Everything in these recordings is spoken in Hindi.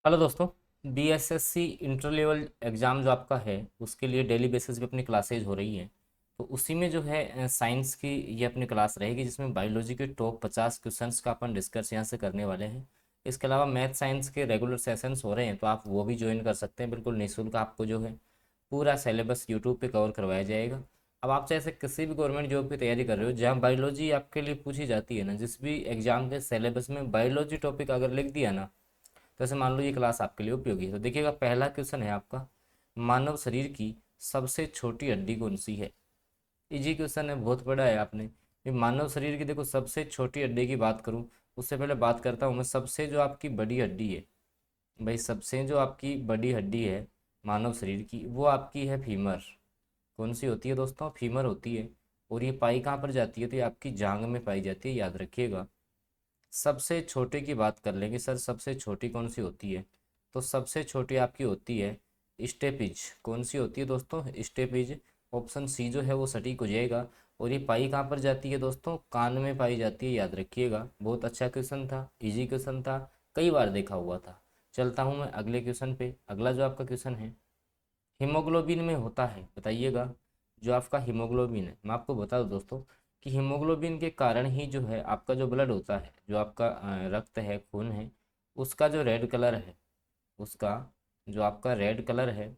हेलो दोस्तों। बीएसएससी इंटर लेवल एग्ज़ाम जो आपका है उसके लिए डेली बेसिस पे अपनी क्लासेज हो रही है। तो उसी में जो है साइंस की ये अपनी क्लास रहेगी जिसमें बायोलॉजी के टॉप 50 क्वेश्चंस का अपन डिस्कस यहाँ से करने वाले हैं। इसके अलावा मैथ साइंस के रेगुलर सेशंस हो रहे हैं तो आप वो भी ज्वाइन कर सकते हैं, बिल्कुल निःशुल्क आपको जो है पूरा सिलेबस यूट्यूब पे कवर करवाया जाएगा। अब आप चाहे से किसी भी गवर्नमेंट जॉब की तैयारी कर रहे हो जहाँ बायोलॉजी आपके लिए पूछी जाती है ना, जिस भी एग्जाम के सिलेबस में बायोलॉजी टॉपिक अगर लिख दिया ना, तो ऐसे मान लो ये क्लास आपके लिए उपयोगी है। तो देखिएगा, पहला क्वेश्चन है आपका, मानव शरीर की सबसे छोटी हड्डी कौन सी है। इजी क्वेश्चन है, बहुत बड़ा है। आपने ये मानव शरीर की देखो सबसे छोटी हड्डी की बात करूं, उससे पहले बात करता हूं मैं सबसे जो आपकी बड़ी हड्डी है। भाई सबसे जो आपकी बड़ी हड्डी है मानव शरीर की, वो आपकी है फीमर। कौन सी होती है दोस्तों? फीमर होती है। और ये पाई कहाँ पर जाती है? तो ये आपकी जांग में पाई जाती है, याद रखिएगा। सबसे छोटे की बात कर लेंगे सर, सबसे छोटी कौन सी होती है? तो सबसे छोटी आपकी होती है स्टेपिज। कौन सी होती है दोस्तों? स्टेपिज। ऑप्शन सी जो है वो सटीक हो जाएगा। और ये पाई कहाँ पर जाती है दोस्तों? कान में पाई जाती है, याद रखिएगा। बहुत अच्छा क्वेश्चन था, इजी क्वेश्चन था, कई बार देखा हुआ था। चलता हूँ मैं अगले क्वेश्चन पे। अगला जो आपका क्वेश्चन है, हीमोग्लोबिन में होता है, बताइएगा। जो आपका हीमोग्लोबिन है, मैं आपको बता दूं दोस्तों कि हीमोग्लोबिन के कारण ही जो है आपका जो ब्लड होता है, जो आपका रक्त है, खून है, उसका जो रेड कलर है, उसका जो आपका रेड कलर है,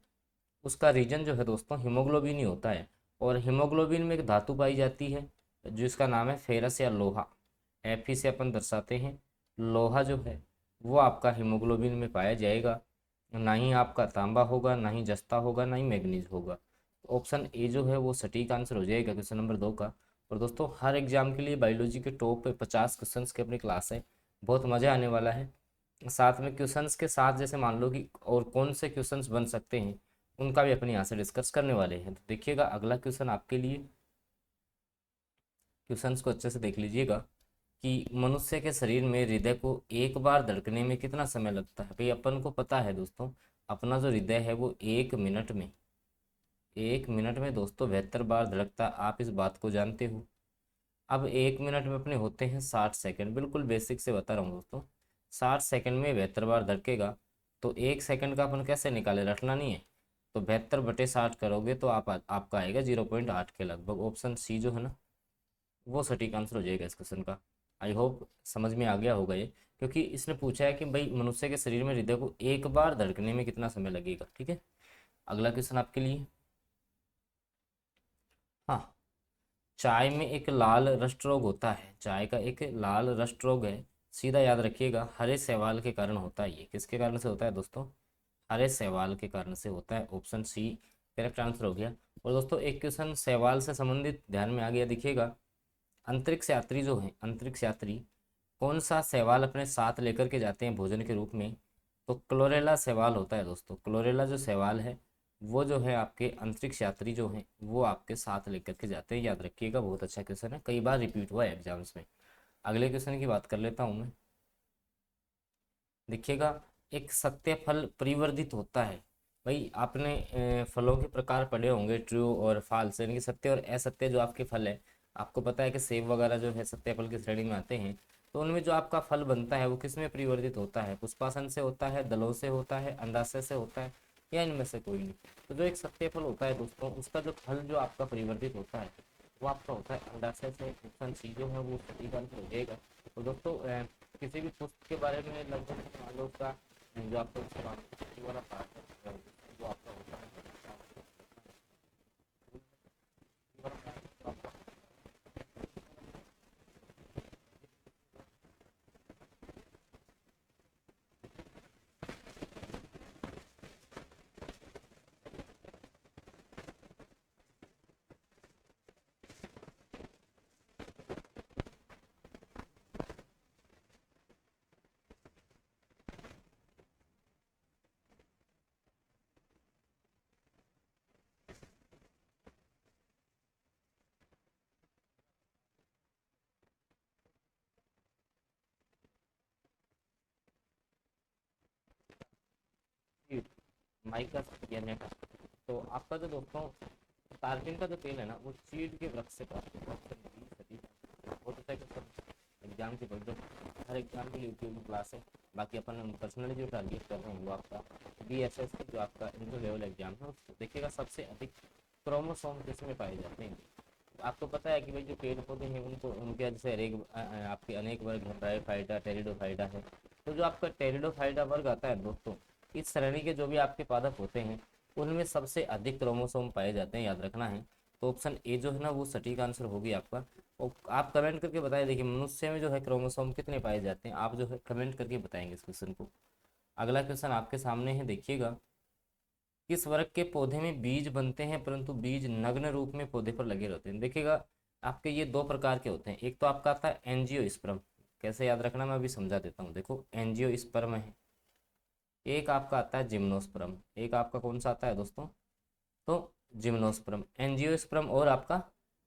उसका रीजन जो है दोस्तों हीमोग्लोबिन ही होता है। और हीमोग्लोबिन में एक धातु पाई जाती है जिसका नाम है फेरस या लोहा। एफ ही से अपन दर्शाते हैं। लोहा जो है वो आपका हीमोग्लोबिन में पाया जाएगा। ना ही आपका तांबा होगा, ना ही जस्ता होगा, ना ही मैग्नीज होगा। तो ऑप्शन ए जो है वो सटीक आंसर हो जाएगा क्वेश्चन नंबर 2 का। और दोस्तों हर एग्जाम के लिए बायोलॉजी के टॉप 50 क्वेश्चंस की अपनी क्लास है। बहुत मज़ा आने वाला है। साथ में क्वेश्चंस के साथ जैसे मान लो कि और कौन से क्वेश्चंस बन सकते हैं, उनका भी अपने यहाँ से डिस्कस करने वाले हैं। तो देखिएगा अगला क्वेश्चन आपके लिए, क्वेश्चंस को अच्छे से देख लीजिएगा कि मनुष्य के शरीर में हृदय को एक बार धड़कने में कितना समय लगता है। भाई अपन को पता है दोस्तों, अपना जो हृदय है वो 1 मिनट में, 1 मिनट में दोस्तों 72 बार धड़कता, आप इस बात को जानते हो। अब 1 मिनट में अपने होते हैं 60 सेकंड, बिल्कुल बेसिक से बता रहा हूँ दोस्तों। 60 सेकंड में 72 बार धड़केगा। तो 1 सेकंड का अपन कैसे निकाले, रटना नहीं है। तो 72/60 करोगे तो आपका आएगा 0.8 के लगभग। ऑप्शन सी जो है ना वो सटीक आंसर हो जाएगा इस क्वेश्चन का। आई होप समझ में आ गया होगा ये, क्योंकि इसने पूछा है कि भाई मनुष्य के शरीर में हृदय को एक बार धड़कने में कितना समय लगेगा। ठीक है, अगला क्वेश्चन आपके लिए। हाँ, चाय में एक लाल रस्ट रोग होता है, चाय का एक लाल रस्ट रोग है। सीधा याद रखिएगा, हरे शैवाल के कारण होता है। ये किसके कारण से होता है दोस्तों? हरे शैवाल के कारण से होता है। ऑप्शन सी करेक्ट आंसर हो गया। और दोस्तों एक क्वेश्चन शैवाल से संबंधित ध्यान में आ गया, देखिएगा। अंतरिक्ष यात्री जो हैं, अंतरिक्ष यात्री कौन सा शैवाल अपने साथ लेकर के जाते हैं भोजन के रूप में? तो क्लोरेला शैवाल होता है दोस्तों। क्लोरेला जो शैवाल है वो जो है आपके अंतरिक्ष यात्री जो हैं वो आपके साथ लेकर के जाते हैं, याद रखिएगा। बहुत अच्छा क्वेश्चन है, कई बार रिपीट हुआ है एग्जाम्स में। अगले क्वेश्चन की बात कर लेता हूँ मैं। देखिएगा, एक सत्य फल परिवर्धित होता है। भाई आपने फलों के प्रकार पढ़े होंगे, ट्रू और फाल्स, यानी कि सत्य और असत्य जो आपके फल है। आपको पता है कि सेब वगैरह जो है सत्य फल की श्रेणी में आते हैं। तो उनमें जो आपका फल बनता है वो किस में परिवर्तित होता है? पुष्पासन से होता है, दलों से होता है, अंडाशय से होता है, या इनमें से कोई नहीं? तो जो एक सत्य फल होता है दोस्तों, उसका जो फल जो आपका परिवर्तित होता है वो आपका होता है अंडाशय से। ऑप्शन सी जो है वो सटीक आंसर हो जाएगा। तो दोस्तों किसी भी पुस्तक के बारे में लगभग मान लो उसका जो आपका उसका वाला पार्ट है वो आपका होता है। माइका या नेटा। तो आपका जो दोस्तों तारपीन का जो तेल है ना वो चीड़ के वृक्ष से प्राप्त होता है। ऑप्शन बी सही है। बहुत अच्छा क्वेश्चन, एग्जाम की बढ़ हर एग्जाम के लिए उपयोगी क्लास है। बाकी अपन पर्सनली जो टारगेट कर रहे हैं वो आपका BSSC जो आपका इंटर लेवल एग्जाम है उसको देखिएगा। सबसे अधिक क्रोमोसोम किसमें पाए जाते हैं? आपको पता है कि भाई जो पेड़ पौधे हैं उनको उनके जैसे आपके अनेक वर्ग हैं, ब्रायोफाइटा, टेरिडोफाइटा है। तो जो आपका टेरिडोफाइटा वर्ग आता है दोस्तों, इस श्रेणी के जो भी आपके पादप होते हैं उनमें सबसे अधिक क्रोमोसोम पाए जाते हैं, याद रखना है। तो ऑप्शन ए जो है ना वो सटीक आंसर होगी आपका। और आप कमेंट करके बताइए, देखिए मनुष्य में जो है क्रोमोसोम कितने पाए जाते हैं, आप जो है कमेंट करके बताएंगे इस क्वेश्चन को। अगला क्वेश्चन आपके सामने है, देखिएगा। किस वर्ग के पौधे में बीज बनते हैं परंतु बीज नग्न रूप में पौधे पर लगे रहते हैं? देखिएगा आपके ये दो प्रकार के होते हैं। एक तो आपका आता है एंजियोस्पर्म, कैसे याद रखना मैं अभी समझा देता हूँ। देखो एंजियोस्पर्म है, एक आपका आता है जिम्नोस्पर्म। एक आपका कौन सा आता है दोस्तों? तो जिम्नोस्पर्म, एंजियोस्पर्म और आपका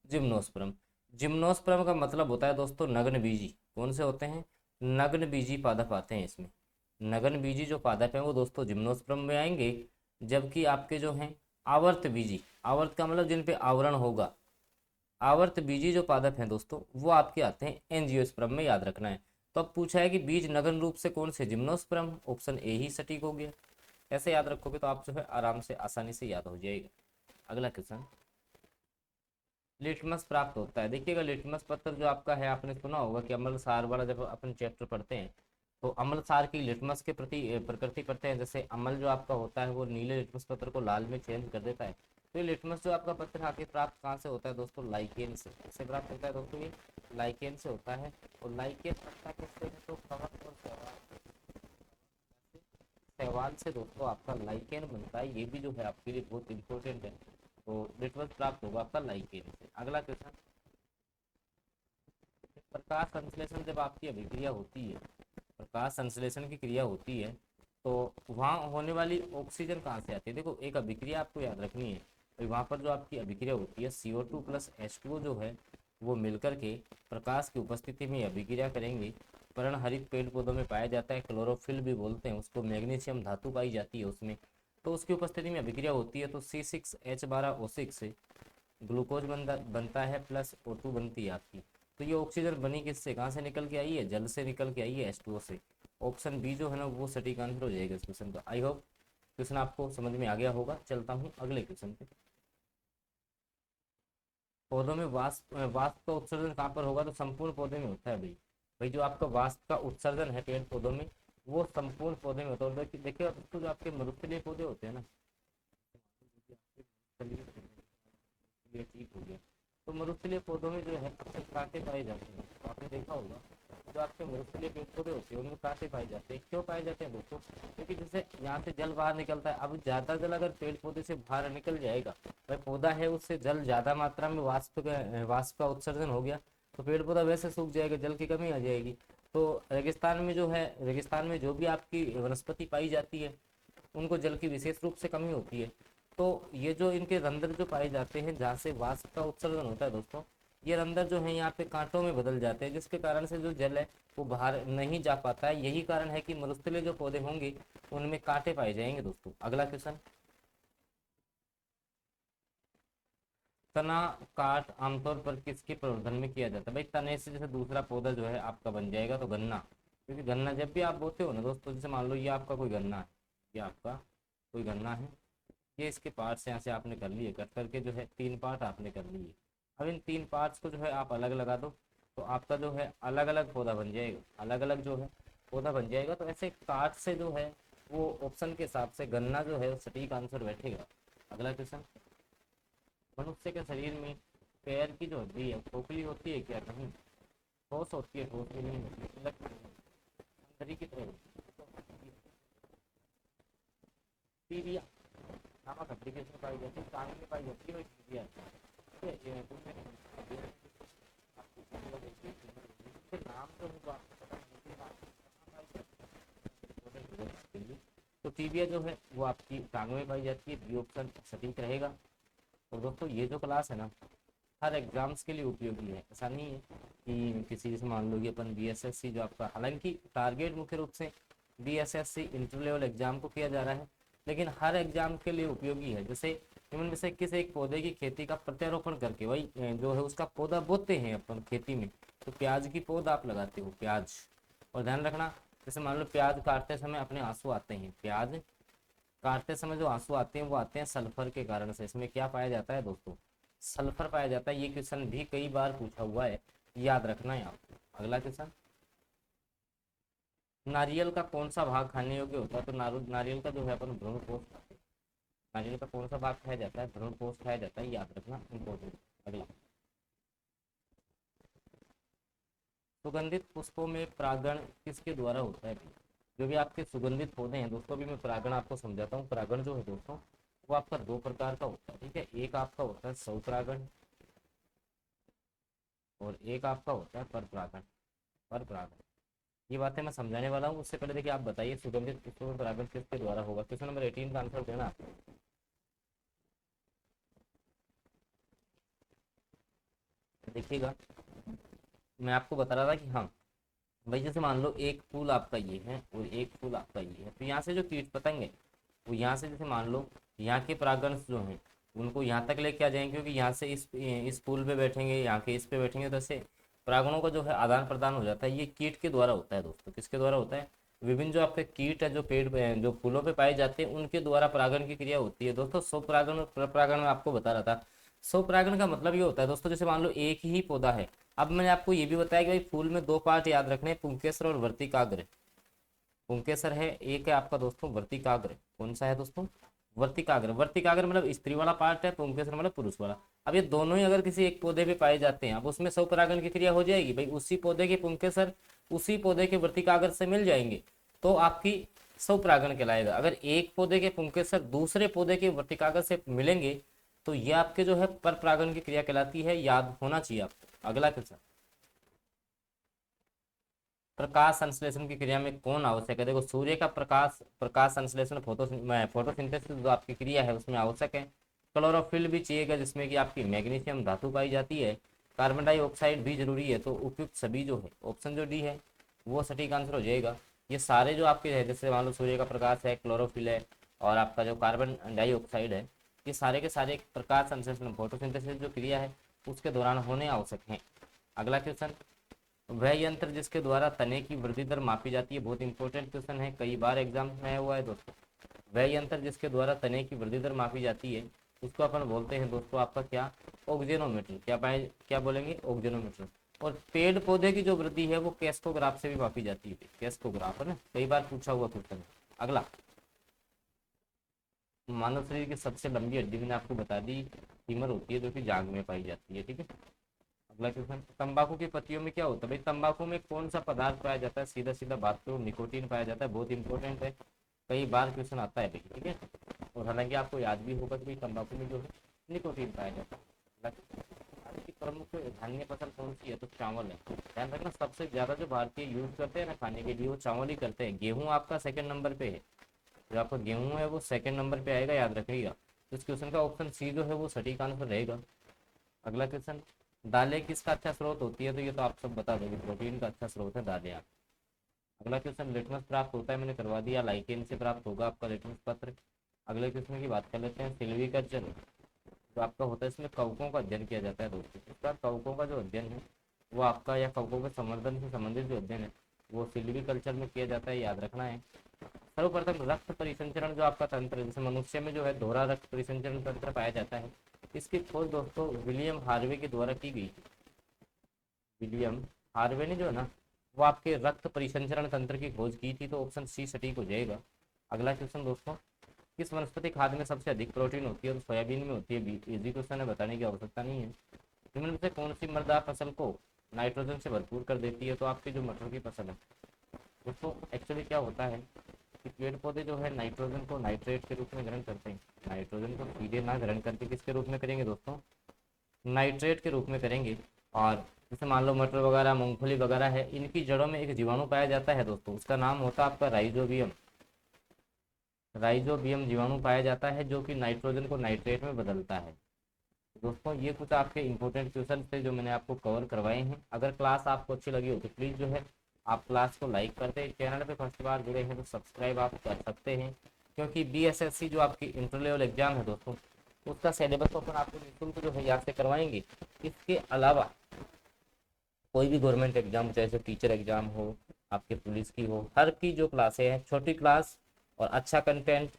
जिम्नोस्पर्म। जिम्नोस्पर्म का मतलब होता है दोस्तों नग्न बीजी। कौन से होते हैं? नग्न बीजी पादप आते हैं इसमें। नग्न बीजी जो पादप हैं वो दोस्तों जिम्नोस्पर्म में आएंगे, जबकि आपके जो हैं आवर्त बीजी, आवर्त का मतलब जिन पे आवरण होगा, आवर्त बीजी जो पादप हैं दोस्तों वो आपके आते हैं एंजियोस्पर्म में, याद रखना है। तो अब पूछा है कि बीज नग्न रूप से कौन से? जिम्नोस्पर्म, ऑप्शन ए ही सटीक हो गया। ऐसे याद रखोगे तो आप जो है आराम से आसानी से याद हो जाएगा। अगला क्वेश्चन, लिटमस प्राप्त होता है। देखिएगा लिटमस पत्र जो आपका है, आपने सुना होगा कि अम्ल सार वाला जब अपन चैप्टर पढ़ते हैं तो अम्ल सार की लिटमस के प्रति प्रकृति पढ़ते हैं। जैसे अम्ल जो आपका होता है वो नीले लिटमस पत्र को लाल में चेंज कर देता है। तो ये लिटमस जो आपका पत्र आके प्राप्त कहाँ से होता है दोस्तों? लाइकेन से। किससे प्राप्त होता है दोस्तों? ये लाइकेन से होता है। और लाइकेन पत्ता किससे है? तो कवक और शैवाल से दोस्तों आपका लाइकेन बनता है। ये भी जो है आपके लिए बहुत इंपॉर्टेंट है। तो लिटमस प्राप्त होगा आपका लाइकेन से। अगला क्वेश्चन, प्रकाश संश्लेषण जब आपकी अभिक्रिया होती है, प्रकाश संश्लेषण की क्रिया होती है तो वहाँ होने वाली ऑक्सीजन कहाँ से आती है? देखो एक अभिक्रिया आपको याद रखनी है, तो वहाँ पर जो आपकी अभिक्रिया होती है CO2 प्लस H2O जो है वो मिलकर के प्रकाश की उपस्थिति में अभिक्रिया करेंगे। पर्णहरित पेड़ पौधों में पाया जाता है, क्लोरोफिल भी बोलते हैं उसको, मैग्नीशियम धातु पाई जाती है उसमें। तो उसकी उपस्थिति में अभिक्रिया होती है तो C6H12O6 से ग्लूकोज बनता है प्लस O2 बनती है आपकी। तो ये ऑक्सीजन बनी किससे, कहाँ से निकल के आई है? जल से निकल के आई है, H2O से। ऑप्शन बी जो है ना वो सटीक आंसर हो जाएगा इस क्वेश्चन का। आई होप क्वेश्चन आपको समझ में आ गया होगा। चलता हूँ अगले क्वेश्चन पे। पौधों में वाष्प का उत्सर्जन कहाँ पर होगा? तो संपूर्ण पौधे में होता है भाई। भाई जो आपका वाष्प का उत्सर्जन है पेड़ पौधों में वो संपूर्ण पौधे में होता है। देखिए दोस्तों जो आपके मरुस्थलीय पौधे होते हैं ना, ये ठीक हो गया। तो मरुस्थलीय पौधों में जो है अक्सर कांटे पाए जाते हैं। तो आपने देखा होगा जो आपके मरुस्थलीय पेड़ पौधे होते हैं उनमें कांटे पाए जाते हैं। क्यों पाए जाते हैं दोस्तों? क्योंकि जैसे यहाँ से जल बाहर निकलता है, अब ज़्यादा जल अगर पेड़ पौधे से बाहर निकल जाएगा, वह पौधा है उससे जल ज़्यादा मात्रा में वाष्प का उत्सर्जन हो गया तो पेड़ पौधा वैसे सूख जाएगा, जल की कमी आ जाएगी। तो रेगिस्तान में जो है, रेगिस्तान में जो भी आपकी वनस्पति पाई जाती है उनको जल की विशेष रूप से कमी होती है। तो ये जो इनके रंध्र जो पाए जाते हैं जहाँ से वाष्प का उत्सर्जन होता है दोस्तों, ये रंध्र जो है यहाँ पे कांटों में बदल जाते हैं, जिसके कारण से जो जल है वो बाहर नहीं जा पाता है। यही कारण है कि मरुस्थलीय जो पौधे होंगे उनमें कांटे पाए जाएंगे दोस्तों। अगला क्वेश्चन, तना काट आमतौर पर किसके प्रवर्धन में किया जाता है? भाई तने से जैसे दूसरा पौधा जो है आपका बन जाएगा तो गन्ना। क्योंकि गन्ना जब भी आप बोते हो ना दोस्तों, जैसे मान लो ये आपका कोई गन्ना है, ये आपका कोई गन्ना है, ये इसके पार्ट्स यहाँ से आपने कर लिए, कट करके जो है 3 पार्ट आपने कर लिए। अब इन 3 पार्ट्स को जो है आप अलग लगा दो तो आपका जो है अलग अलग पौधा बन जाएगा, अलग अलग जो है पौधा बन जाएगा। तो ऐसे काट से जो है वो ऑप्शन के हिसाब से गन्ना जो है सटीक आंसर बैठेगा। अगला क्वेश्चन, मनुष्य के शरीर में पैर की जो हड्डी है खोखली होती है क्या? नहीं, ठोस होती है, ठोस भी नहीं होती, अंदर की तरह होती है। टीबिया नामक हड्डी किसमें पाई जाती है? टांग में पाई जाती है, टीबिया। ठीक है, नाम तो मुझे आपको पता नहीं। तो टीबिया जो है वो आपकी टांग में पाई जाती है, बी ऑप्शन सटीक रहेगा। और दोस्तों ये जो क्लास है ना हर एग्जाम्स के लिए उपयोगी है। ऐसा नहीं है कि किसी जैसे मान लो कि अपन BSSC जो आपका, हालांकि टारगेट मुख्य रूप से BSSC इंटर लेवल एग्जाम को किया जा रहा है, लेकिन हर एग्जाम के लिए उपयोगी है। जैसे इनमें से किसी एक पौधे की खेती का प्रत्यारोपण करके वही जो है उसका पौधा बोते हैं अपन खेती में, तो प्याज की पौध आप लगाते हो, प्याज। और ध्यान रखना जैसे मान लो प्याज काटते समय अपने आंसू आते हैं, प्याज काटते समय जो आंसू आते हैं वो आते हैं सल्फर के कारण से। इसमें क्या पाया जाता है दोस्तों? सल्फर पाया जाता है। ये क्वेश्चन भी कई बार पूछा हुआ है, याद रखना है आपको। अगला क्वेश्चन, नारियल का कौन सा भाग खाने योग्य होता है? तो नारियल का जो है अपन भ्रूण पोष खाते हैं। नारियल का कौन सा भाग खाया जाता है? भ्रूण पोष खाया जाता है, याद रखना इंपॉर्टेंट। अगला, सुगंधित पुष्पों में परागण किसके द्वारा होता है? जो भी आपके सुगंधित पौधे हैं दोस्तों, अभी मैं परागण आपको समझाता हूँ। परागण जो है दोस्तों वो आपका दो प्रकार का होता है, ठीक है। एक आपका होता है स्वपरागण और एक आपका होता है परपरागण। परपरागण, ये बातें मैं समझाने वाला हूँ। उससे पहले देखिए आप बताइए सुगंधित पुष्पों में परागण किसके द्वारा होगा? क्वेश्चन नंबर 18 का आंसर देना आपको। देखिएगा, मैं आपको बता रहा था कि हाँ भाई, जैसे मान लो एक फूल आपका ये है और एक फूल आपका ये है, तो यहाँ से जो कीट पतंग है वो यहाँ से, जैसे मान लो यहाँ के परागण जो हैं उनको यहाँ तक लेके आ जाएंगे, क्योंकि यहाँ से इस फूल पे बैठेंगे, यहाँ के इस पे बैठेंगे, तो ऐसे परागणों का जो है आदान प्रदान हो जाता है। ये कीट के द्वारा होता है दोस्तों। किसके द्वारा होता है? विभिन्न जो आपके कीट है जो पेड़ पे जो फूलों पे पाए जाते हैं उनके द्वारा परागण की क्रिया होती है दोस्तों। स्वपरागण और परपरागण में आपको बता रहा था। स्वपरागण का मतलब ये होता है दोस्तों, जैसे मान लो एक ही पौधा है। अब मैंने आपको ये भी बताया कि भाई फूल में दो पार्ट याद रखने हैं, पुंकेसर और वर्तिकाग्र। पुंकेसर है, एक है आपका दोस्तों वर्तिकाग्र। कौन सा है दोस्तों? वर्तिकाग्र। वर्तिकाग्र मतलब स्त्री वाला पार्ट है, पुंकेसर मतलब पुरुष वाला। अब ये दोनों ही अगर किसी एक पौधे पे पाए जाते हैं, अब उसमें स्वपरागण की क्रिया हो जाएगी भाई। उसी पौधे के पुंकेसर उसी पौधे के वर्तिकाग्र से मिल जाएंगे तो आपकी स्वपरागण कहलाएगा। अगर एक पौधे के पुंकेसर दूसरे पौधे के वर्तिकाग्र से मिलेंगे तो ये आपके जो है परपरागण की क्रिया कहलाती है, याद होना चाहिए आपको। अगला क्वेश्चन, प्रकाश संश्लेषण की क्रिया में कौन आवश्यक है? देखो सूर्य का प्रकाश, प्रकाश संश्लेषण फोटोसिंथेसिस जो आपकी क्रिया है उसमें आवश्यक है। क्लोरोफिल भी चाहिएगा जिसमें कि आपकी मैग्नीशियम धातु पाई जाती है। कार्बन डाइऑक्साइड भी जरूरी है। तो उपयुक्त सभी जो है, ऑप्शन जो डी है वो सटीक आंसर हो जाएगा। ये सारे जो आपके है, जैसे मान लो सूर्य का प्रकाश है, क्लोरोफिल है और आपका जो कार्बन डाइऑक्साइड है, ये सारे के सारे प्रकाश संश्लेषण फोटोसिंथेसिस जो क्रिया है उसके दौरान होने आवश्यक है। अगला क्वेश्चन, वह यंत्र जिसके द्वारा तने की वृद्धि दर मापी जाती है। बहुत इंपॉर्टेंट क्वेश्चन है, कई बार एग्जाम में आया हुआ है दोस्तों। वह यंत्र जिसके द्वारा तने की वृद्धि दर मापी जाती है उसको अपन बोलते हैं दोस्तों आपका क्या? ऑक्जेनोमीटर। क्या पाए, क्या बोलेंगे? ऑक्जेनोमीटर। और पेड़ पौधे की जो वृद्धि है वो कैस्कोग्राफ से भी मापी जाती है। कैस्कोग्राफ है ना, कई बार पूछा हुआ क्वेश्चन। अगला, मानव शरीर की सबसे लंबी हड्डी मैंने आपको बता दी फीमर होती है, जो कि जांघ में पाई जाती है, ठीक है। अगला क्वेश्चन, तंबाकू की पत्तियों में क्या होता है? भाई तंबाकू में कौन सा पदार्थ पाया जाता है? सीधा सीधा बात करो, निकोटीन पाया जाता है। बहुत इंपॉर्टेंट है, कई बार क्वेश्चन आता है भाई, ठीक है। और हालांकि आपको याद भी होगा कि भाई तंबाकू में जो है निकोटीन पाया जाता है। भारत की प्रमुख धान्य फसल कौन सी है? तो चावल है। ध्यान रखना, सबसे ज्यादा जो भारतीय यूज करते हैं ना खाने के लिए वो चावल ही करते हैं। गेहूँ आपका सेकंड नंबर पे है। जो आपका गेहूँ है वो सेकंड नंबर पे आएगा, याद रखिएगा। तो इस क्वेश्चन का ऑप्शन सी जो है वो सटीक आंसर रहेगा। अगला क्वेश्चन, दालें किसका अच्छा स्रोत होती है? तो ये तो आप सब बता दोगे, प्रोटीन का अच्छा स्रोत है दालें आप। अगला क्वेश्चन, लिटमस प्राप्त होता है, मैंने करवा दिया। लाइकेन से प्राप्त होगा आपका लिटमस पत्र। अगले क्वेश्चन की बात कर लेते हैं, सिल्वीकल्चर जो आपका होता है इसमें कवकों का अध्ययन किया जाता है दोस्तों। इसका कवकों का जो अध्ययन है वो आपका, या कवकों के संवर्धन से संबंधित जो अध्ययन है वो सिल्वीकल्चर में किया जाता है, याद रखना है। सर्वप्रथम रक्त परिसंचरण जो आपका तंत्र, जैसे मनुष्य में जो है दोहरा रक्त परिसंचरण तंत्र पाया जाता है, इसकी खोज दोस्तों विलियम हार्वे के द्वारा की गई। विलियम हार्वे ने जो है ना वो आपके रक्त परिसंचरण तंत्र की खोज की थी, तो ऑप्शन सी सटीक हो जाएगा। अगला क्वेश्चन दोस्तों, किस वनस्पति खाद्य में सबसे अधिक प्रोटीन होती है? तो सोयाबीन में होती है। इजी क्वेश्चन है, बताने की आवश्यकता नहीं है। इनमें से कौन सी मृदा फसल को नाइट्रोजन से भरपूर कर देती है? तो आपकी जो मटर की फसल है दोस्तों, एक्चुअली क्या होता है कि पेड़ पौधे जो है नाइट्रोजन को नाइट्रेट के रूप में ग्रहण करते हैं। नाइट्रोजन को सीधे ना ग्रहण करके किसके रूप में करेंगे दोस्तों? नाइट्रेट के रूप में करेंगे। और जैसे मान लो मटर वगैरह, मूंगफली वगैरह है, इनकी जड़ों में एक जीवाणु पाया जाता है दोस्तों, उसका नाम होता है आपका राइजोबियम। राइजोबियम जीवाणु पाया जाता है जो कि नाइट्रोजन को नाइट्रेट में बदलता है। दोस्तों ये कुछ आपके इंपॉर्टेंट क्वेश्चन थे जो मैंने आपको कवर करवाए हैं। अगर क्लास आपको अच्छी लगी हो तो प्लीज़ जो है आप क्लास को लाइक करते हैं। चैनल पे फर्स्ट बार जुड़े हैं तो सब्सक्राइब आप कर सकते हैं, क्योंकि बीएसएससी जो आपकी इंटर लेवल एग्जाम है दोस्तों उसका सिलेबस ओपन आपको निःशुल्क जो है यहाँ से करवाएंगे। इसके अलावा कोई भी गवर्नमेंट एग्जाम, चाहे टीचर एग्जाम हो आपके पुलिस की हो, हर की जो क्लासें हैं, छोटी क्लास और अच्छा कंटेंट,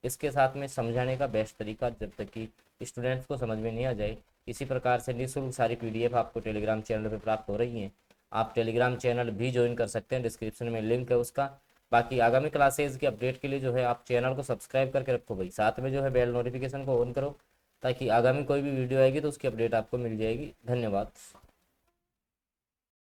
इसके साथ में समझाने का बेस्ट तरीका, जब तक कि स्टूडेंट्स को समझ में नहीं आ जाए। इसी प्रकार से निःशुल्क सारी पीडीएफ आपको टेलीग्राम चैनल पे प्राप्त हो रही हैं। आप टेलीग्राम चैनल भी ज्वाइन कर सकते हैं, डिस्क्रिप्शन में लिंक है उसका। बाकी आगामी क्लासेज की अपडेट के लिए जो है आप चैनल को सब्सक्राइब करके रखो भाई, साथ में जो है बेल नोटिफिकेशन को ऑन करो, ताकि आगामी कोई भी वीडियो आएगी तो उसकी अपडेट आपको मिल जाएगी। धन्यवाद।